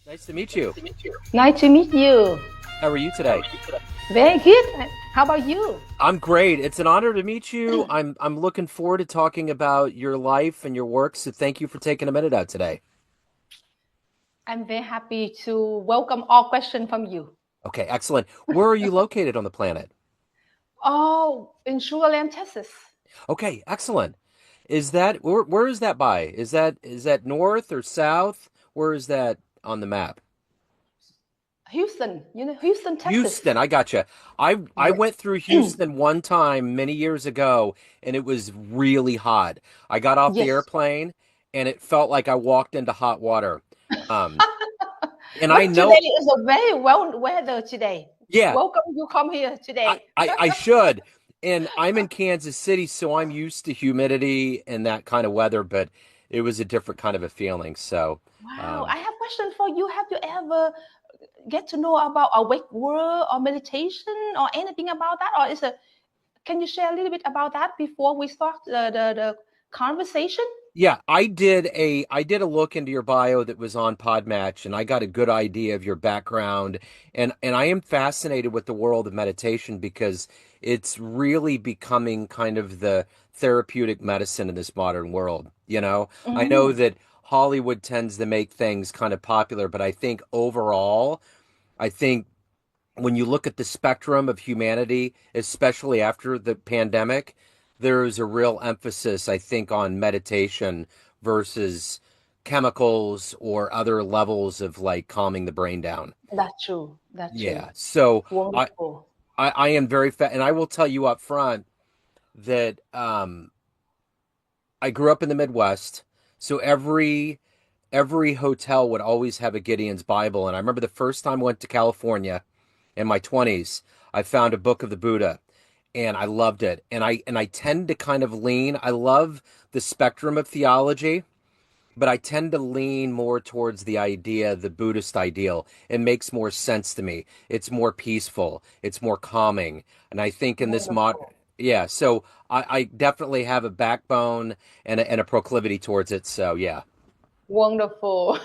Nice to meet you. Nice to meet you. How are you today? Very good. How about you? I'm great. It's an honor to meet you. I'm looking forward to talking about your life and your work, so thank you for taking a minute out today. I'm very happy to welcome all questions from you. Okay, excellent. Where are you located on the planet? Oh, in Sugar Land, Texas. Okay, excellent. Is that where is that by? Is that north or south? Where is that on the map? Houston, Houston, Texas. Houston, I gotcha. I Yes. went through Houston one time many years ago, and it was really hot. I got off the Yes. airplane, and it felt like I walked into hot water. Um, and I But today know, is a very well weather today. yeah, Welcome you come here I, today. I, I should. And I'm in Kansas City, so I'm used to humidity and that kind of weather, but it was a different kind of a feeling. So, Wow, um, I have a question for you. Have you ever get to know about awake world or meditation or anything about that? Or is it can you share a little bit about that before we start the conversation? yeah, I did a look into your bio that was on Podmatch, and I got a good idea of your background, and I am fascinated with the world of meditation because it's really becoming kind of the therapeutic medicine in this modern world. I know Mm, that Hollywood tends to make things kind of popular, but I think overall, I think when you look at the spectrum of humanity, especially after the pandemic, there's a real emphasis, I think, on meditation versus chemicals or other levels of like calming the brain down. that's true. That's true. Yeah. So I Wonderful. I am very and I will tell you up front that I grew up in the Midwest, so every hotel would always have a Gideon's Bible, and I remember the first time I went to California in my 20s, I found a book of the Buddha and I loved it. And I tend to kind of lean, I love the spectrum of theology, but I tend to lean more towards the idea, the Buddhist ideal. It makes more sense to me. It's more peaceful, it's more calming. And I think in this Wonderful. yeah, so I definitely have a backbone and a proclivity towards it. So yeah. Wonderful.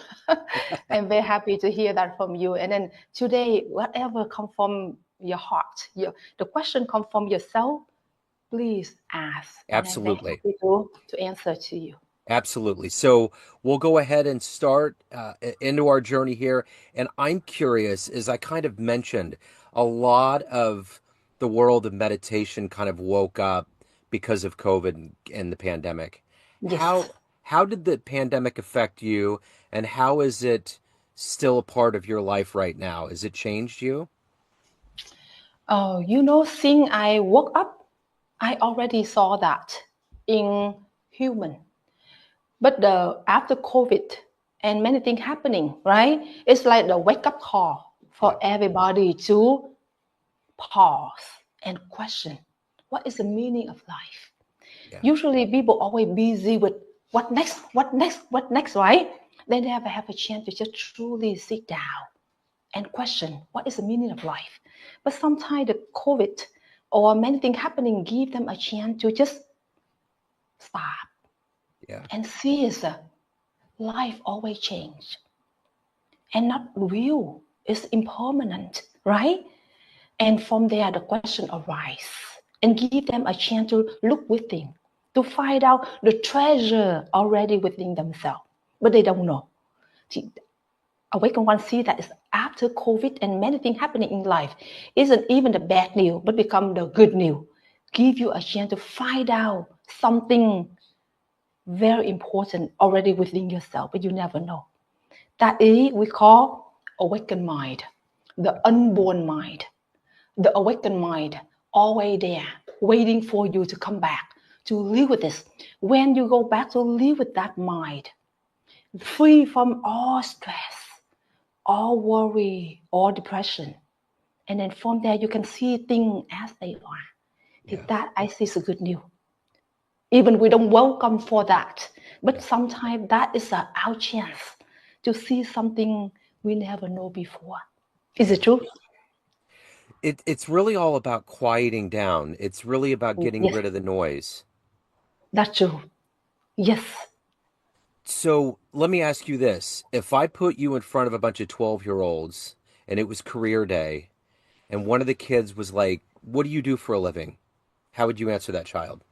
I'm very happy to hear that from you. And then today, whatever come from your heart, the question come from yourself, please ask. And I'm very Absolutely. happy to answer to you. Absolutely. So we'll go ahead and start into our journey here. And I'm curious, as I kind of mentioned, a lot of the world of meditation kind of woke up because of COVID and the pandemic. Yes. How did the pandemic affect you, and how is it still a part of your life right now? Has it changed you? Oh, since I woke up, I already saw that in human. But the after COVID and many things happening, right? It's like the wake up call Yeah. for everybody to pause and question what is the meaning of life. Yeah. Usually people always busy with what next, what next, what next, right? They never have a chance to just truly sit down and question what is the meaning of life. But sometimes the COVID or many things happening give them a chance to just stop Yeah. and see is life always change and not real. It's impermanent, right? And from there, the question arises and give them a chance to look within, to find out the treasure already within themselves. But they don't know. See, Awaken One see that is after COVID and many things happening in life, isn't even the bad news, but become the good news. Give you a chance to find out something very important already within yourself, but you never know. That is we call awakened mind, the unborn mind. The awakened mind always there, waiting for you to come back to live with this. When you go back to live with that mind, free from all stress, all worry, all depression, and then from there you can see things as they are. Yeah. That I see is a good news. Even we don't welcome for that, but Yeah. sometimes that is our chance to see something we never know before. Is Yeah. it true? It's really all about quieting down. It's really about getting Yes, rid of the noise. that's true. Yes, So let me ask you this. If I put you in front of a bunch of 12-year-olds and it was career day, and one of the kids was like, "What do you do for a living?" How would you answer that child?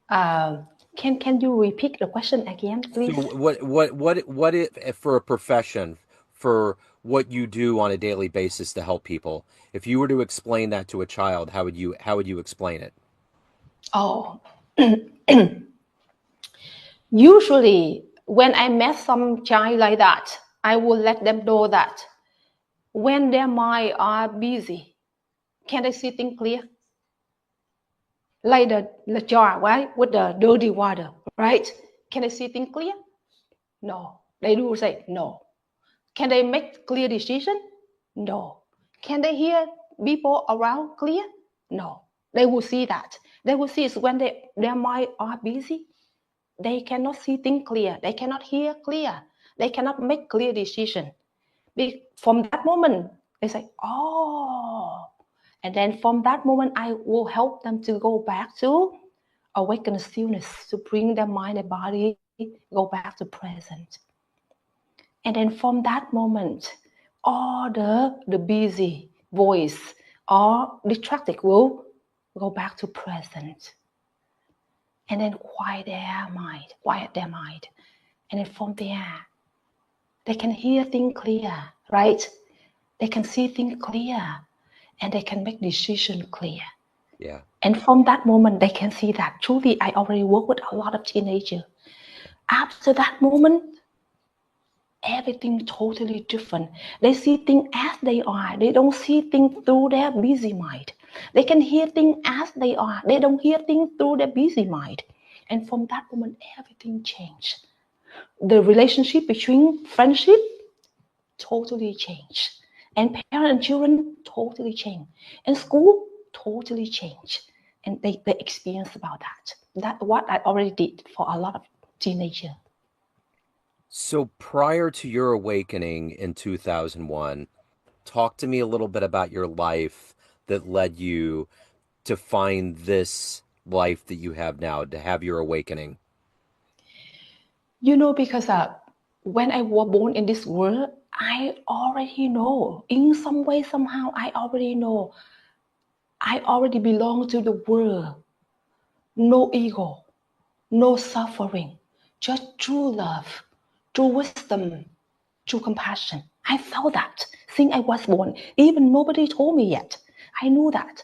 Uh, can you repeat the question again, So please? what if for a profession, for what you do on a daily basis to help people? If you were to explain that to a child, how would you explain it? Oh, usually when I met some child like that, I will let them know that when their mind are busy, can they see things clear? Like the jar, right, with the dirty water, right? Can they see things clear? No. They do say no. Can they make clear decision? No. Can they hear people around clear? No. They will see that. They will see it's when their mind are busy. They cannot see things clear. They cannot hear clear. They cannot make clear decision. From that moment, they say, oh. And then from that moment, I will help them to go back to awaken stillness, to bring their mind and body, go back to present. And then from that moment, all the busy voice or distracted will go back to present. And then quiet their mind. And then from there, they can hear things clear, right? They can see things clear and they can make decision clear. Yeah. And from that moment, they can see that truly I already work with a lot of teenagers. After that moment, everything totally different. They see things as they are. They don't see things through their busy mind. They can hear things as they are. They don't hear things through their busy mind. And from that moment, everything changed. The relationship between friendship totally changed. And parents and children totally changed. And school totally changed. And they experience about that. That's what I already did for a lot of teenagers. So prior to your awakening in 2001, talk to me a little bit about your life that led you to find this life that you have now, to have your awakening. Because when I was born in this world, I already know. In some way, somehow, I already know. I already belong to the world. No ego, no suffering, just true love, true wisdom, true compassion. I felt that since I was born. Even nobody told me yet. I knew that.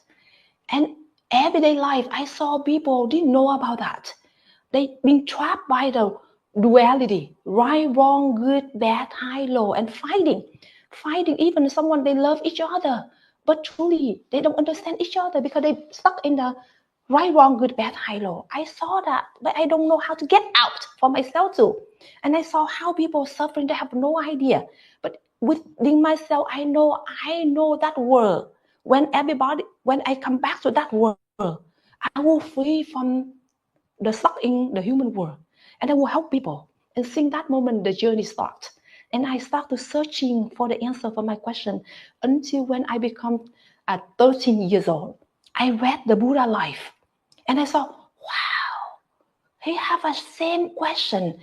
And everyday life, I saw people didn't know about that. They've been trapped by the duality, right, wrong, good, bad, high, low, and fighting even someone they love each other, but truly they don't understand each other because they stuck in the right, wrong, good, bad, high, low. I saw that, but I don't know how to get out for myself too. And I saw how people suffering, they have no idea. But within myself, I know that world. When I come back to that world, I will free from the stuck in the human world, and I will help people. And since that moment, the journey starts. And I start to searching for the answer for my question until when I become 13 years old. I read the Buddha life, and I saw, wow, he have a same question,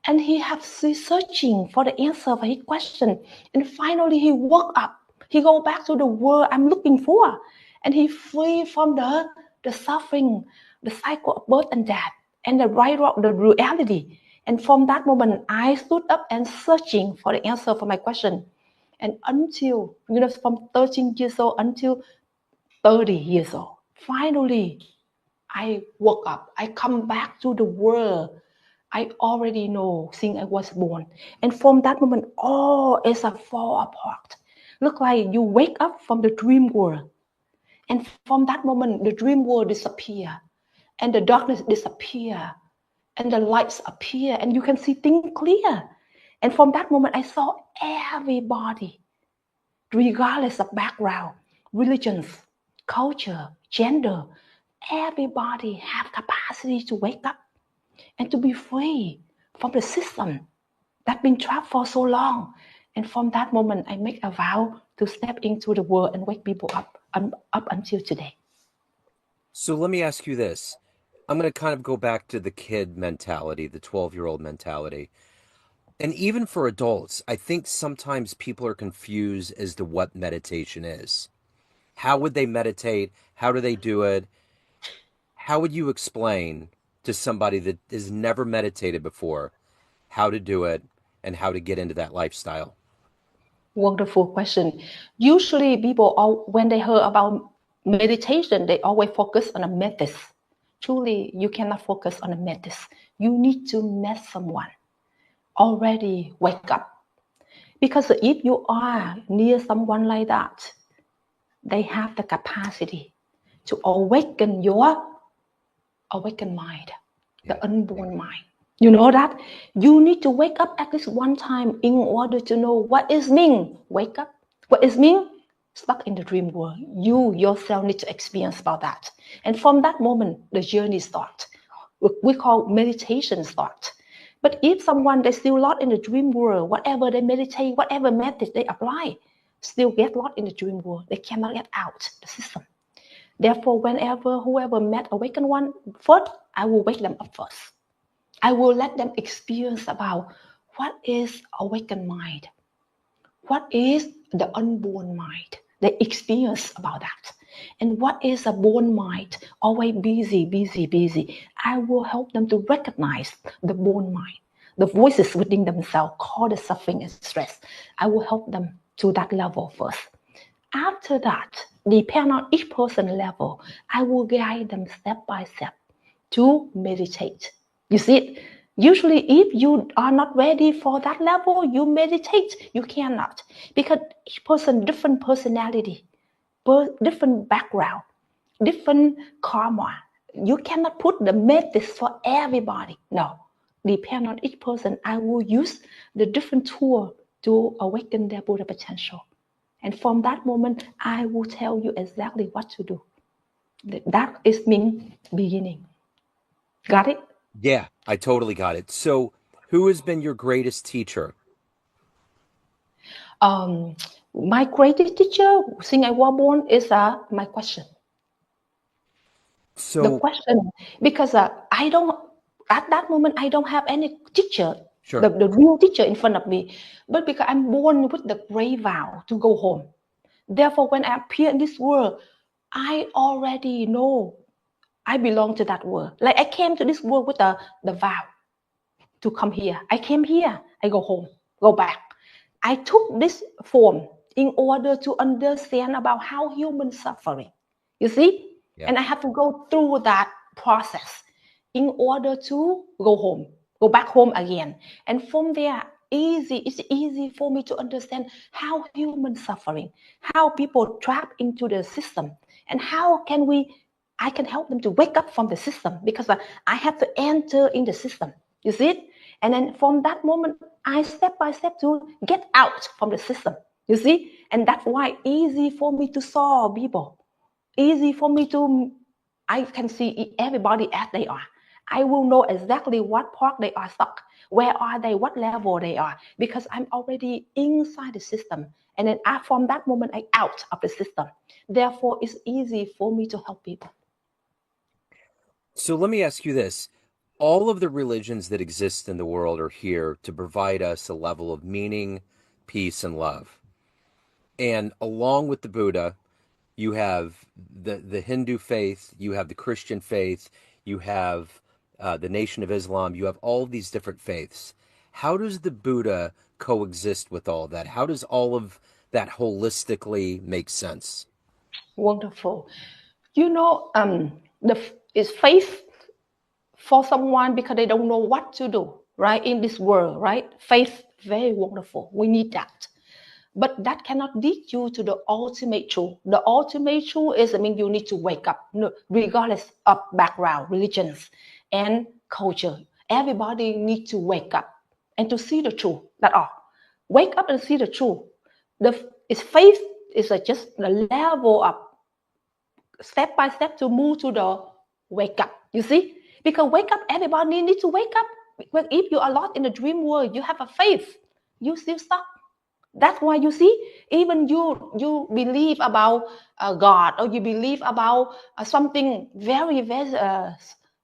and he have searching for the answer for his question, and finally he woke up. He go back to the world I'm looking for, and he free from the suffering, the cycle of birth and death, and the reality. And from that moment, I stood up and searching for the answer for my question, and until from 13 years old until 30 years old, finally I woke up. I come back to the world I already know since I was born. And from that moment, all is a fall apart. Look like you wake up from the dream world. And from that moment, the dream world disappear. And the darkness disappear. And the lights appear. And you can see things clear. And from that moment, I saw everybody, regardless of background, religions, culture, gender, everybody have capacity to wake up and to be free from the system that's been trapped for so long. And from that moment, I make a vow to step into the world and wake people up until today. So let me ask you this. I'm going to kind of go back to the kid mentality, the 12-year-old mentality. And even for adults, I think sometimes people are confused as to what meditation is. How would they meditate? How do they do it? How would you explain to somebody that has never meditated before how to do it and how to get into that lifestyle? Wonderful question. Usually, people, when they hear about meditation, they always focus on a method. Truly, you cannot focus on a method. You need to meet someone already wake up. Because if you are near someone like that, they have the capacity to awaken your awakened mind, Yeah. the unborn mind. You know that? You need to wake up at least one time in order to know what is mean. Wake up. What is mean? Stuck in the dream world. You yourself need to experience about that. And from that moment, the journey starts. We call meditation start. But if someone they still lost in the dream world, whatever they meditate, whatever method they apply, still get lost in the dream world. They cannot get out the system. Therefore, whenever whoever met awakened one first, I will wake them up first. I will let them experience about what is awakened mind, what is the unborn mind. They experience about that. And what is a born mind? Always busy, busy, busy. I will help them to recognize the born mind, the voices within themselves called the suffering and stress. I will help them to that level first. After that, depend on each person level, I will guide them step by step to meditate. You see it? Usually, if you are not ready for that level, you meditate, you cannot. Because each person, different personality, different background, different karma. You cannot put the methods for everybody. No. Depend on each person. I will use the different tool to awaken their Buddha potential. And from that moment, I will tell you exactly what to do. That is mean beginning. Got it? Yeah, I totally got it. So, who has been your greatest teacher? Um, my greatest teacher, since I was born, is my question. The So, question, because I don't, at that moment, I don't have any teacher, sure. the real teacher in front of me. But because I'm born with the great vow to go home. Therefore, when I appear in this world, I already know I belong to that world. Like I came to this world with the vow to come here. I came here, I go home, go back. I took this form in order to understand about how humans suffering. You see? Yeah. And I have to go through that process in order to go home, go back home again. And from there, it's easy for me to understand how humans suffering, how people trapped into the system, and how can I can help them to wake up from the system because I have to enter in the system. You see it? And then from that moment, I step by step to get out from the system. You see? And that's why easy for me to solve people. Easy for me to, I can see everybody as they are. I will know exactly what part they are stuck. Where are they? What level they are? Because I'm already inside the system. And then from that moment, I out of the system. Therefore, it's easy for me to help people. So, let me ask you this. All of the religions that exist in the world are here to provide us a level of meaning, peace, and love. And along with the Buddha, you have the Hindu faith, you have the Christian faith, you have the Nation of Islam, you have all these different faiths. How does the Buddha coexist with all that? How does all of that holistically make sense? Wonderful. You know, is faith for someone because they don't know what to do, right? In this world, right? Faith, very wonderful. We need that. But that cannot lead you to the ultimate truth. The ultimate truth is, I mean, you need to wake up, regardless of background, religions, and culture. Everybody needs to wake up and to see the truth. That's all. Wake up and see the truth. It's faith is just the level up step by step to move to the wake up. You see? Because wake up, everybody needs to wake up. Well, if you are lost in the dream world, you have a faith, you still stuck. That's why you see, even you believe about God or you believe about something very very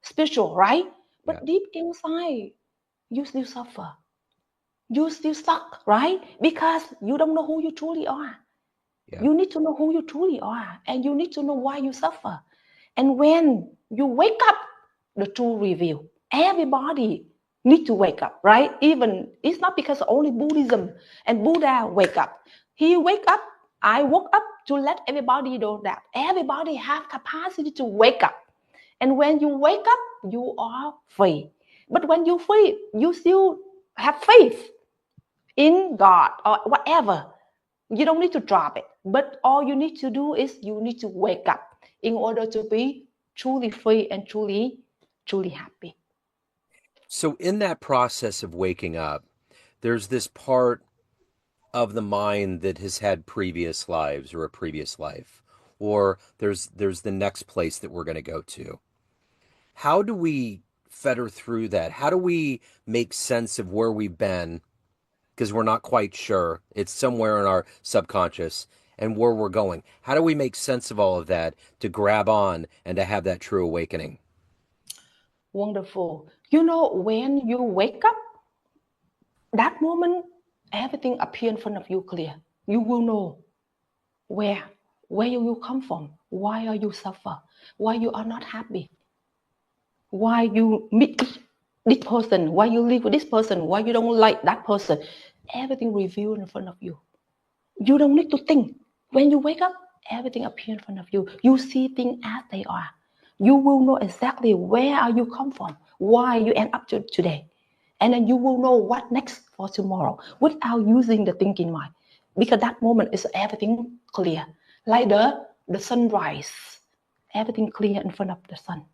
spiritual, right? Yeah. But deep inside, you still suffer. You still stuck, right? Because you don't know who you truly are. Yeah. You need to know who you truly are, and you need to know why you suffer. And when you wake up, the truth reveal. Everybody need to wake up, right? Even it's not because only Buddhism and Buddha wake up. He wake up. I woke up to let everybody know that everybody have capacity to wake up. And when you wake up, you are free. But when you free, you still have faith in God or whatever. You don't need to drop it. But all you need to do is you need to wake up in order to be truly free and truly happy. So in that process of waking up, there's this part of the mind that has had previous lives or a previous life, or there's the next place that we're going to go to. How do we fetter through that? How do we make sense of where we've been? Because we're not quite sure. It's somewhere in our subconscious and where we're going. How do we make sense of all of that to grab on and to have that true awakening? Wonderful. You know, when you wake up, that moment, everything appear in front of you clear. You will know where where you come from, why are you suffer, why you are not happy, why you meet this person, why you live with this person, why you don't like that person. Everything revealed in front of you. You don't need to think. When you wake up, everything appears in front of you. You see things as they are. You will know exactly where are you come from, why you end up to today. And then you will know what next for tomorrow without using the thinking mind. Because that moment is everything clear. Like the sunrise. Everything clear in front of the sun.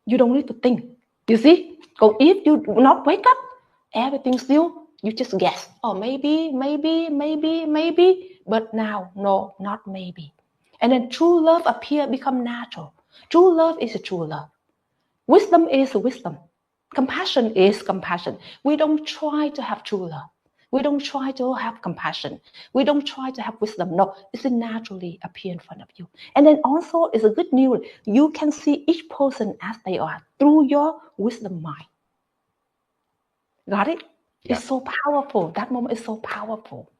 You don't need to think. You see? So if you not wake up, everything still, you just guess. Oh, maybe. But now, no, not maybe. And then true love appear, become natural. True love is a true love. Wisdom is wisdom. Compassion is compassion. We don't try to have true love. We don't try to have compassion. We don't try to have wisdom. No, it's naturally appear in front of you. And then also it's a good news. You can see each person as they are through your wisdom mind. Got it? Yeah. It's so powerful. That moment is so powerful.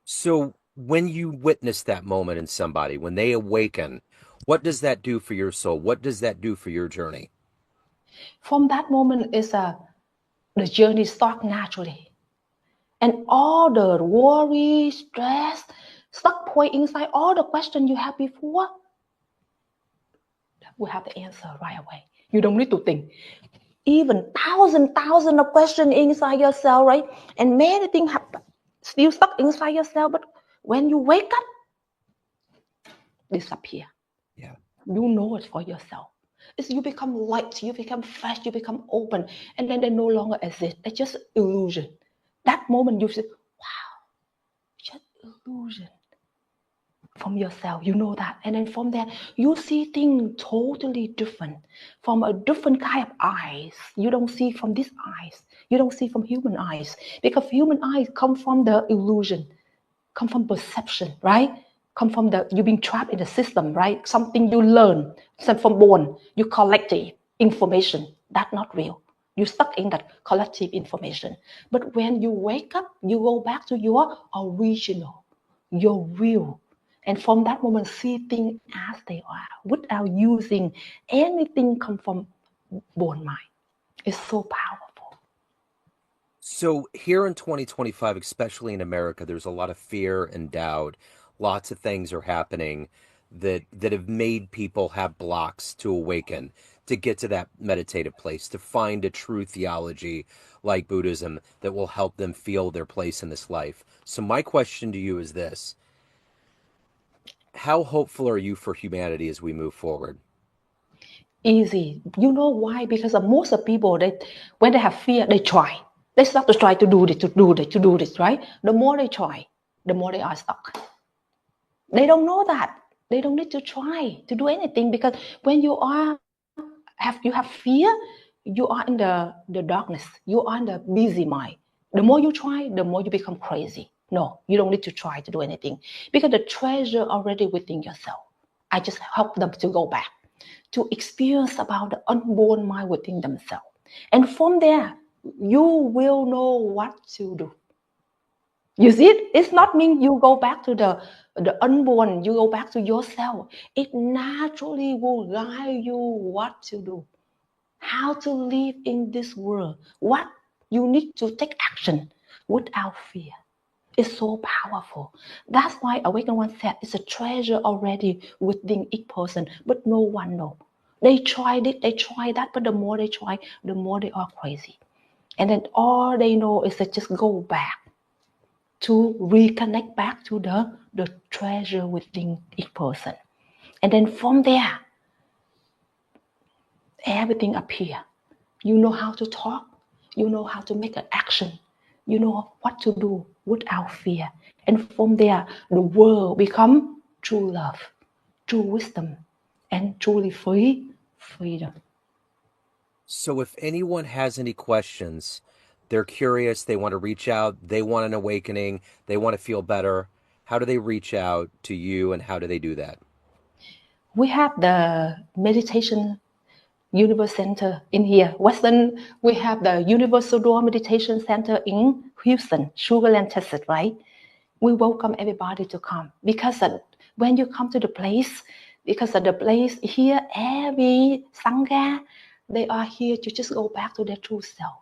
So when you witness that moment in somebody, when they awaken, what does that do for your soul? What does that do for your journey? From that moment is the journey starts naturally. And all the worry, stress, stuck point inside, all the questions you have before, we have the answer right away. You don't need to think. Even thousand of questions inside yourself, right? And many things happen, still stuck inside yourself. But when you wake up, disappear. Yeah. You know it for yourself. It's you become light, you become fresh, you become open, and then they no longer exist. It's just illusion. That moment you say, wow, just illusion from yourself. You know that. And then from there, you see things totally different, from a different kind of eyes. You don't see from these eyes. You don't see from human eyes. Because human eyes come from the illusion, come from perception, right? Come from the you being trapped in the system, right? Something you learn, from born, you collected information. That's not real. You're stuck in that collective information. But when you wake up, you go back to your original, your real. And from that moment, see things as they are without using anything come from born mind. It's so powerful. So here in 2025, especially in America, there's a lot of fear and doubt. Lots of things are happening that have made people have blocks to awaken, to get to that meditative place, to find a true theology like Buddhism that will help them feel their place in this life. So my question to you is this: how hopeful are you for humanity as we move forward? Easy. You know why? Because of most of people, they when they have fear, they try. They start to try to do this, to do this, right? The more they try, the more they are stuck. They don't know that. They don't need to try to do anything because when you have fear, you are in the darkness. You are in the busy mind. The more you try, the more you become crazy. No, you don't need to try to do anything because the treasure already within yourself. I just help them to go back to experience about the unborn mind within themselves. And from there, you will know what to do. You see it? It's not mean you go back to the unborn, you go back to yourself. It naturally will guide you what to do, how to live in this world, what you need to take action without fear. It's so powerful. That's why Awaken One said it's a treasure already within each person, but no one knows. They tried it, they tried that, but the more they try, the more they are crazy. And then all they know is to just go back to reconnect back to the treasure within each person. And then from there, everything appear. You know how to talk, you know how to make an action, you know what to do without fear. And from there, the world become true love, true wisdom, and truly freedom. So if anyone has any questions, they're curious, they want to reach out, they want an awakening, they want to feel better, how do they reach out to you and how do they do that? We have the meditation Universe Center in here. Western, we have the Universal Door Meditation Center in Houston, Sugar Land, Texas, right? We welcome everybody to come because when you come to the place, because of the place here, every Sangha, they are here to just go back to their true self,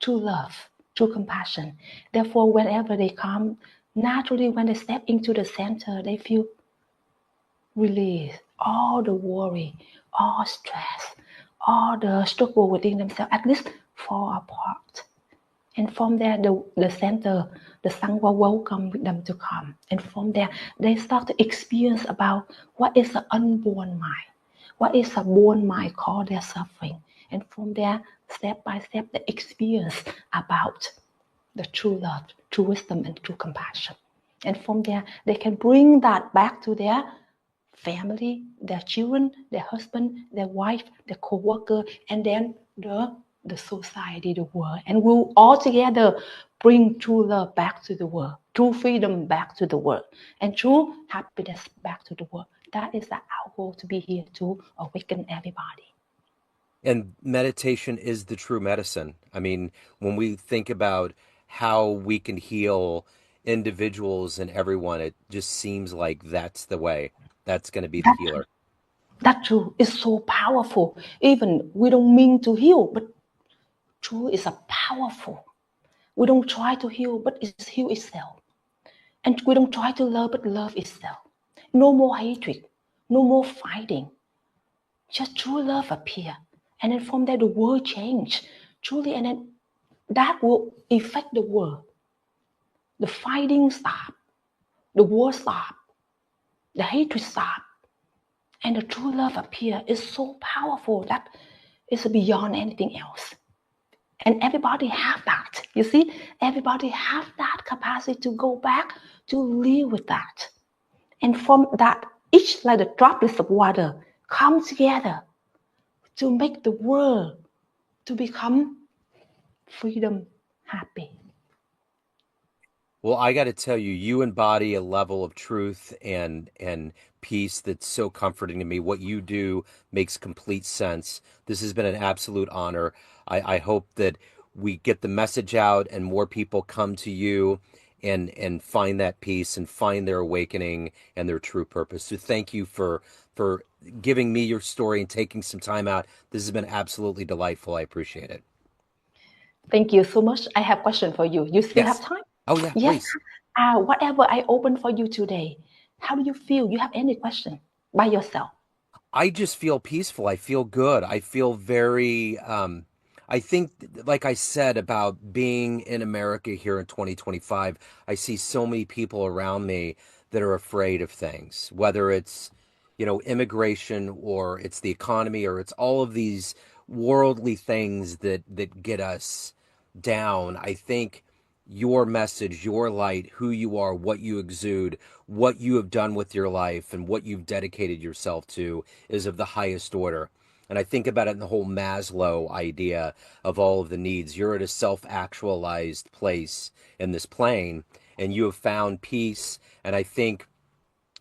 true love, true compassion. Therefore, whenever they come, naturally, when they step into the center, they feel release all the worry, all stress, all the struggle within themselves, at least fall apart. And from there, the center, the Sangha welcome them to come. And from there, they start to experience about what is the unborn mind, what is a born mind called their suffering. And from there, step by step, they experience about the true love, true wisdom, and true compassion. And from there, they can bring that back to their family, their children, their husband, their wife, their co-worker, and then the society, the world. And we'll all together bring true love back to the world, true freedom back to the world, and true happiness back to the world. That is our goal, to be here to awaken everybody. And meditation is the true medicine. I mean, when we think about how we can heal individuals and everyone, it just seems like that's the way. That's going to be the That, healer. that true is so powerful. Even we don't mean to heal, but true is a powerful. We don't try to heal, but it's heal itself. And we don't try to love, but love itself. No more hatred, no more fighting. Just true love appear. And then from there, the world change. Truly, and then that will affect the world. The fighting stop, the war stop, the hatred stop, and the true love appear. Is so powerful that is beyond anything else. And everybody have that. You see, everybody have that capacity to go back to live with that. And from that, each like the droplets of water come together to make the world to become freedom, happy. Well, I got to tell you, you embody a level of truth and peace that's so comforting to me. What you do makes complete sense. This has been an absolute honor. I hope that we get the message out and more people come to you and find that peace and find their awakening and their true purpose. So thank you for giving me your story and taking some time out. This has been absolutely delightful. I appreciate it. Thank you so much. I have a question for you. You still have Yes. time? Oh yeah, Yes. please. Whatever I open for you today, how do you feel? You have any question by yourself? I just feel peaceful. I feel good. I feel very, I think, like I said about being in America here in 2025, I see so many people around me that are afraid of things, whether it's, immigration or it's the economy or it's all of these worldly things that get us down. I think your message, your light, who you are, what you exude, what you have done with your life, and what you've dedicated yourself to is of the highest order. And I think about it in the whole Maslow idea of all of the needs. You're at a self actualized place in this plane, and you have found peace. And I think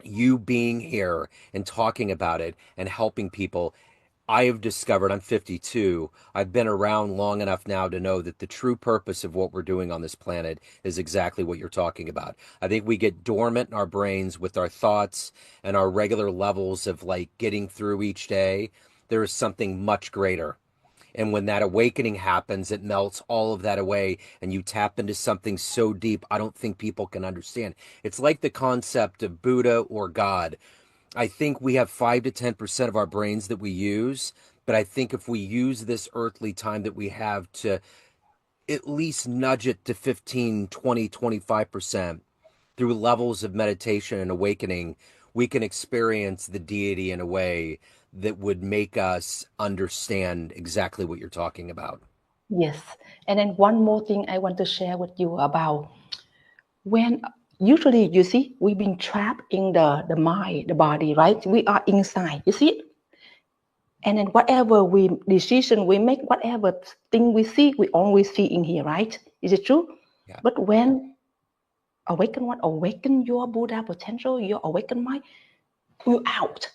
you being here and talking about it and helping people, I have discovered, I'm 52, I've been around long enough now to know that the true purpose of what we're doing on this planet is exactly what you're talking about. I think we get dormant in our brains with our thoughts and our regular levels of like getting through each day. There is something much greater. And when that awakening happens, it melts all of that away and you tap into something so deep, I don't think people can understand. It's like the concept of Buddha or God. I think we have 5 to 10% of our brains that we use, but I think if we use this earthly time that we have to at least nudge it to 15, 20, 25% through levels of meditation and awakening, we can experience the deity in a way that would make us understand exactly what you're talking about. Yes. And then one more thing I want to share with you about when usually you see we've been trapped in the mind, the body, right? We are inside. You see? And then whatever we decision we make, whatever thing we see, we always see in here, right? Is it true? Yeah. But when awaken your Buddha potential, your awakened mind, you out.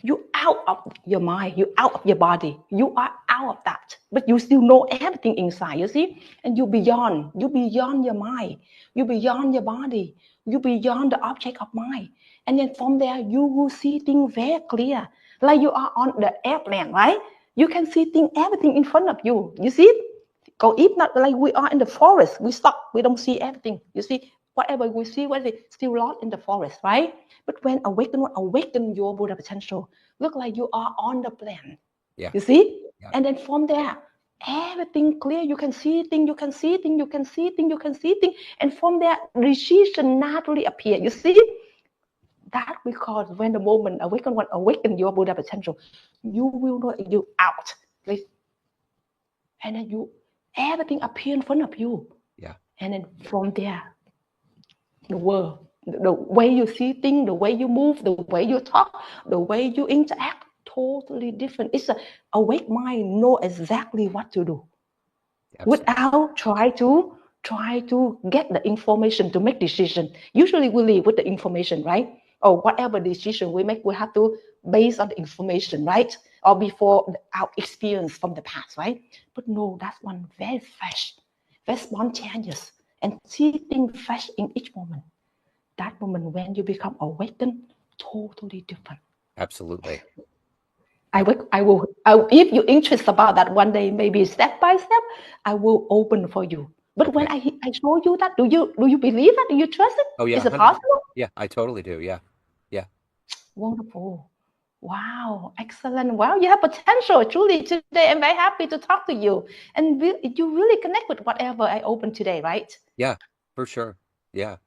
You out of your mind, you out of your body, you are out of that, but you still know everything inside, you see, and you beyond your mind, you beyond your body, you beyond the object of mind, and then from there you will see things very clear, like you are on the airplane, right? You can see things, everything in front of you, you see. Or if not, like we are in the forest, we stop, we don't see everything, you see. Whatever we see, what is it, still lost in the forest, right? But when awaken your Buddha potential, look like you are on the plane. Yeah. You see? Yeah. And then from there, everything clear. You can see things, you can see things, you can see things, you can see things. And from there, decision naturally appear. You see? That because when the moment awaken your Buddha potential, you will know you out. And then everything appear in front of you. Yeah. And then from there, the world, the way you see things, the way you move, the way you talk, the way you interact, totally different. It's a awake mind know exactly what to do Absolutely. without try to get the information to make decision. Usually we live with the information, right? Or whatever decision we make, we have to base on the information, right? Or before our experience from the past, right? But no, that's one very fresh, very spontaneous, and see things fresh in each moment. That moment when you become awakened, totally different. Absolutely. If you're interested about that one day, maybe step by step, I will open for you. But when Okay. I show you that, do you believe that? Do you trust it? Oh yeah, Is it 100. possible? Yeah, I totally do. Yeah. Yeah. Wonderful. Wow, excellent. Wow, you have potential. Truly, today I'm very happy to talk to you. And you really connect with whatever I open today, right? Yeah, for sure. Yeah.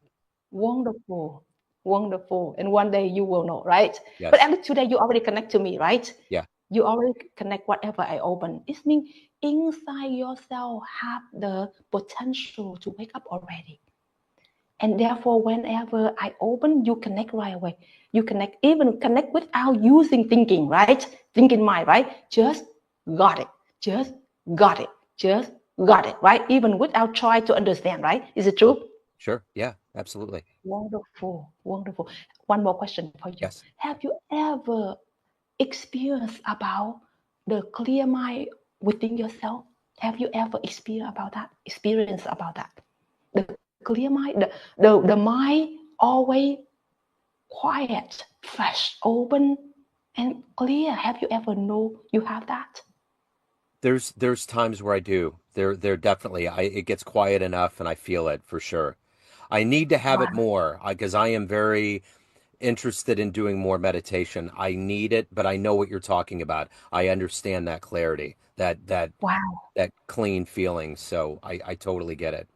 Wonderful. Wonderful. And one day you will know, right? But Yes. at least today you already connect to me, right? Yeah. You already connect whatever I open. It means inside yourself have the potential to wake up already. And therefore, whenever I open, you connect right away. You connect without using thinking, right? Thinking mind, right? Just got it. Just got it. Just got it, right? Even without trying to understand, right? Is it Sure. true? Sure. Yeah, absolutely. Wonderful, wonderful. One more question for you. Yes. Have you ever experienced about the clear mind within yourself? Have you ever experienced about that? Experience about that? The clear mind, the mind always quiet, fresh, open, and clear. Have you ever know you have that? There's times where I do. There definitely it gets quiet enough and I feel it for sure. I need to have it Wow, more because I am very interested in doing more meditation. I need it, but I know what you're talking about. I understand that clarity, wow, that clean feeling. So I totally get it.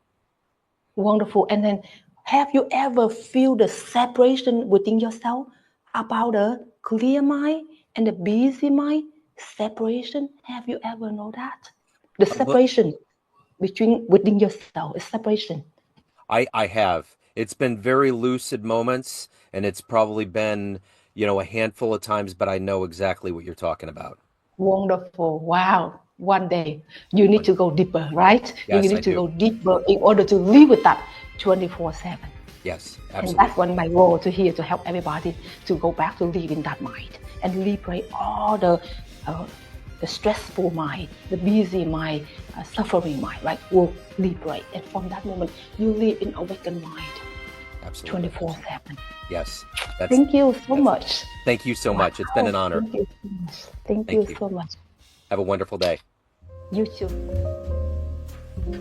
wonderful. And then, have you ever feel the separation within yourself about the clear mind and the busy mind? Separation. Have you ever know that? The A li- separation between within yourself is separation. I have. It's been very lucid moments, and it's probably been, a handful of times, but I know exactly what you're talking about. Wonderful. Wow. One day you need to Wonderful. go deeper, right? You Yes, I need to do. go deeper in order to live with that 24/7. Yes, And absolutely. that's what my role to here to help everybody to go back to live in that mind and liberate all the stressful mind, the busy mind, suffering mind, right? Will liberate. And from that moment, you live in awakened mind Absolutely. 24/7. Yes. Thank you so That's much. Thank you so Wow. much. It's been an honor. Thank you so much. Thank you Thank you. so much. Have a wonderful day. You too.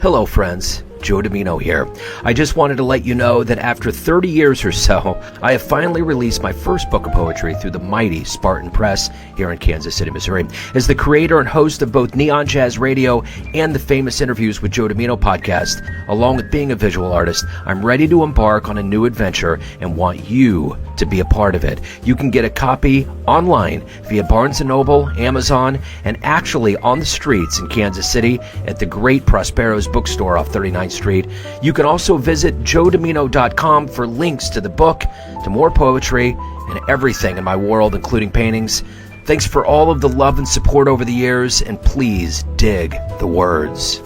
Hello, friends. Joe Dimino here. I just wanted to let you know that after 30 years or so, I have finally released my first book of poetry through the mighty Spartan Press here in Kansas City, Missouri. As the creator and host of both Neon Jazz Radio and the famous Interviews with Joe Dimino podcast, along with being a visual artist, I'm ready to embark on a new adventure and want you to be a part of it. You can get a copy online via Barnes & Noble, Amazon, and actually on the streets in Kansas City at the great Prospero's bookstore off 39th Street. You can also visit joedimino.com for links to the book, to more poetry, and everything in my world, including paintings. Thanks for all of the love and support over the years, and please dig the words.